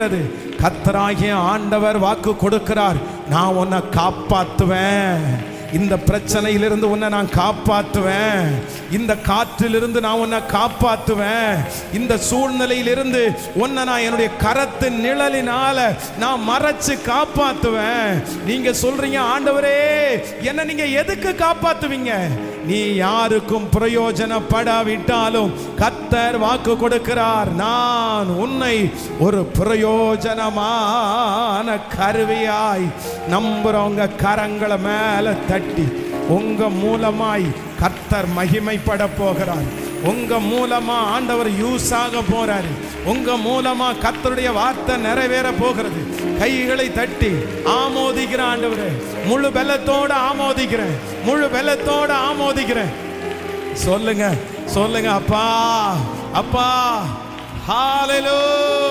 கர்த்தராகிய ஆண்டவர் வாக்கு கொடுக்கிறார், நான் உன்னை காப்பாத்துவேன், இந்த பிரச்சனையிலிருந்து உன்னை நான் காப்பாற்றுவேன், இந்த காற்றிலிருந்து நான் உன்னை காப்பாற்றுவேன், இந்த சூழ்நிலையிலிருந்து உன்னை நான் என்னுடைய கரத்தின் நிழலினால நான் மறைச்சு காப்பாற்றுவேன். நீங்க சொல்றீங்க, ஆண்டவரே என்ன நீங்க எதுக்கு காப்பாத்துவீங்க? நீ யாருக்கும் பிரயோஜனப்படாவிட்டாலும் கர்த்தர் வாக்கு கொடுக்கிறார், நான் உன்னை ஒரு பிரயோஜனமான கருவியாய் நம்புறவங்க கரங்களை மேல தட்டி உங்க மூலமாய் கர்த்தர் மகிமைப்பட போகிறார். உங்க மூலமா ஆண்டவர் யூஸ் ஆக போறாரு. உங்க மூலமா கர்த்தருடைய வார்த்தை நிறைவேற போகிறது. கைகளை தட்டி ஆமோதிக்கிற ஆண்டவரே, முழு பலத்தோட ஆமோதிக்கிறேன், முழு பலத்தோட ஆமோதிக்கிறேன். சொல்லுங்க சொல்லுங்க, அப்பா அப்பா, ஹalleluya.